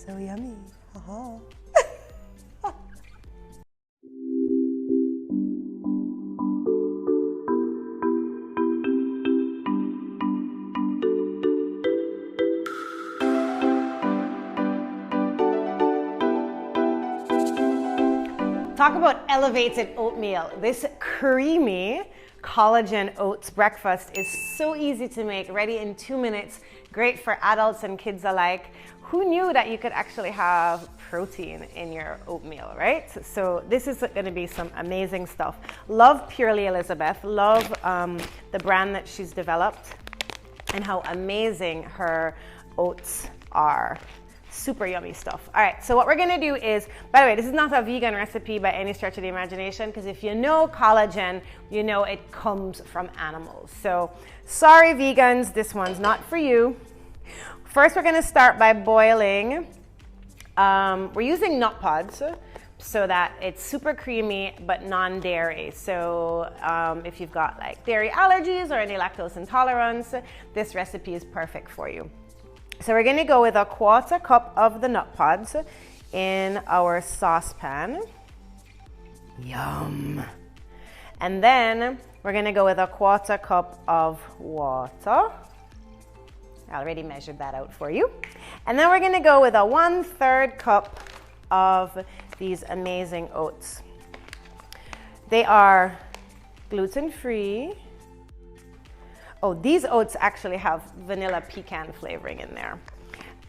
So yummy. Uh-huh. Talk about elevated oatmeal. This creamy collagen oats breakfast is so easy to make, ready in 2 minutes, great for adults and kids alike. Who knew that you could actually have protein in your oatmeal, right? So this is going to be some amazing stuff. Love Purely Elizabeth, love the brand that she's developed and how amazing her oats are. Super yummy stuff. All right, so what we're gonna do is, by the way, this is not a vegan recipe by any stretch of the imagination, because if you know collagen, you know it comes from animals. So sorry vegans, this one's not for you. First, we're gonna start by boiling. We're using nut pods so that it's super creamy but non-dairy. So if you've got like dairy allergies or any lactose intolerance, this recipe is perfect for you. So we're gonna go with a 1/4 cup of the nut pods in our saucepan. Yum. And then we're gonna go with a 1/4 cup of water. I already measured that out for you. And then we're gonna go with a 1/3 cup of these amazing oats. They are gluten-free. Oh, these oats actually have vanilla pecan flavoring in there.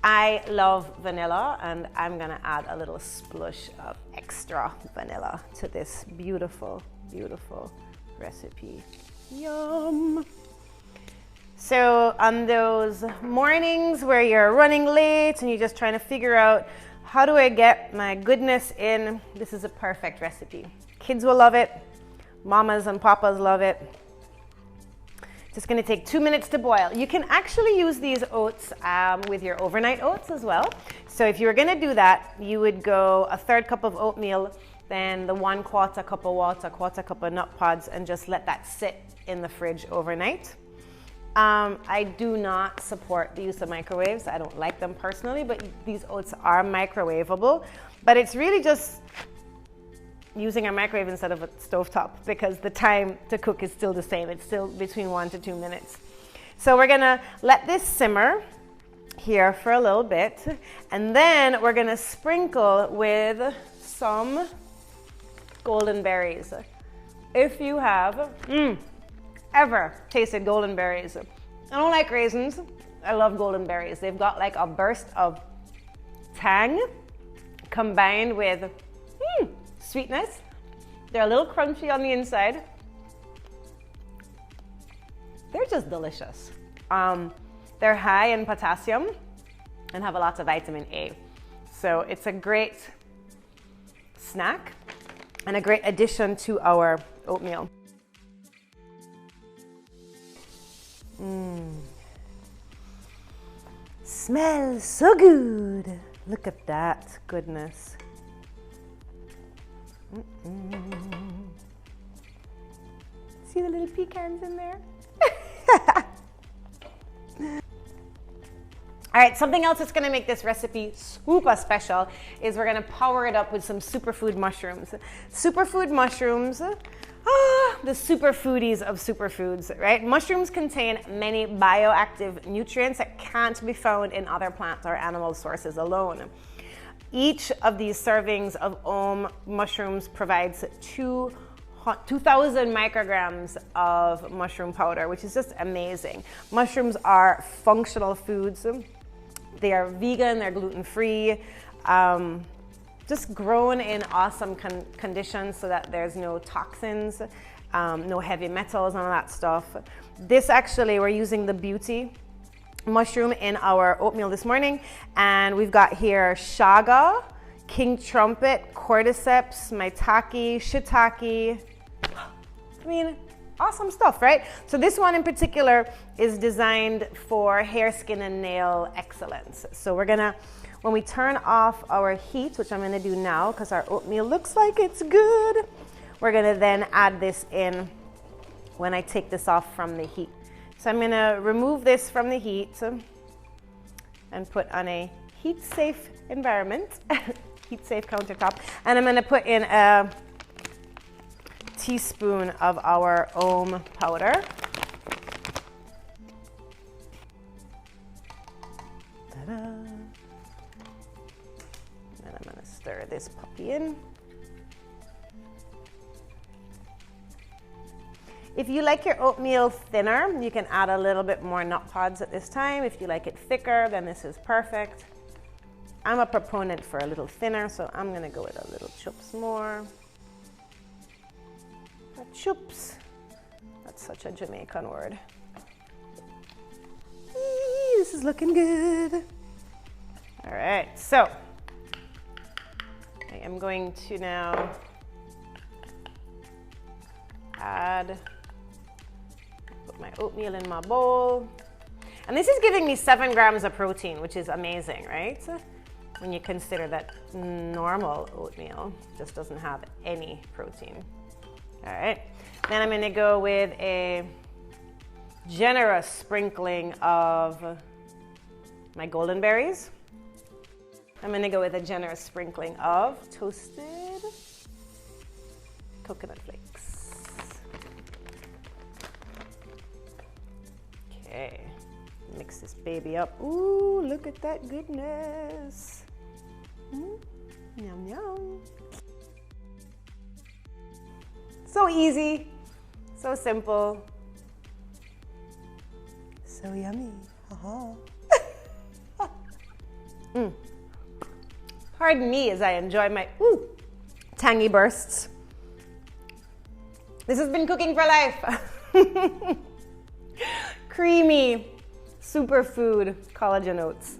I love vanilla, and I'm gonna add a little splush of extra vanilla to this beautiful, beautiful recipe. Yum. So on those mornings where you're running late and you're just trying to figure out how do I get my goodness in, this is a perfect recipe. Kids will love it. Mamas and papas love it. Just gonna take 2 minutes to boil. You can actually use these oats with your overnight oats as well. So if you were gonna do that, you would go 1/3 cup of oatmeal, then the 1/4 cup of water, 1/4 cup of nut pods, and just let that sit in the fridge overnight. I do not support the use of microwaves. I don't like them personally, but these oats are microwavable. But it's really just using a microwave instead of a stovetop, because the time to cook is still the same. It's still between 1 to 2 minutes. So we're gonna let this simmer here for a little bit, and then we're gonna sprinkle with some golden berries. If you have ever tasted golden berries, I don't like raisins, I love golden berries. They've got like a burst of tang combined with sweetness. They're a little crunchy on the inside. They're just delicious. They're high in potassium and have a lot of vitamin A. So it's a great snack and a great addition to our oatmeal. Smells so good. Look at that goodness. See the little pecans in there? All right, something else that's gonna make this recipe super special is we're gonna power it up with some superfood mushrooms. Superfood mushrooms, the superfoodies of superfoods, right? Mushrooms contain many bioactive nutrients that can't be found in other plant or animal sources alone. Each of these servings of mushrooms provides 2,000 micrograms of mushroom powder, which is just amazing. Mushrooms are functional foods. They are vegan, they're gluten-free, just grown in awesome conditions so that there's no toxins, no heavy metals, none of that stuff. This actually, we're using the beauty mushroom in our oatmeal this morning, and we've got here chaga, king trumpet, cordyceps, maitake, shiitake. I mean, awesome stuff, right? So this one in particular is designed for hair, skin, and nail excellence. So we're gonna, when we turn off our heat, which I'm gonna do now because our oatmeal looks like it's good, we're gonna then add this in when I take this off from the heat. So I'm gonna remove this from the heat and put on a heat-safe environment, heat-safe countertop. And I'm gonna put in a teaspoon of our Ohm powder. Ta-da. And I'm gonna stir this puppy in. If you like your oatmeal thinner, you can add a little bit more nut pods at this time. If you like it thicker, then this is perfect. I'm a proponent for a little thinner, so I'm gonna go with a little chups more. A chups. That's such a Jamaican word. Eee, this is looking good. All right, so I am going to now put my oatmeal in my bowl. And this is giving me 7 grams of protein, which is amazing, right? When you consider that normal oatmeal just doesn't have any protein. All right, then I'm gonna go with a generous sprinkling of my golden berries. I'm gonna go with a generous sprinkling of toasted coconut flakes. Okay, mix this baby up. Ooh, look at that goodness. Yum, yum. So easy, so simple, so yummy. Pardon me as I enjoy my tangy bursts. This has been Cooking for Life. Creamy superfood collagen oats.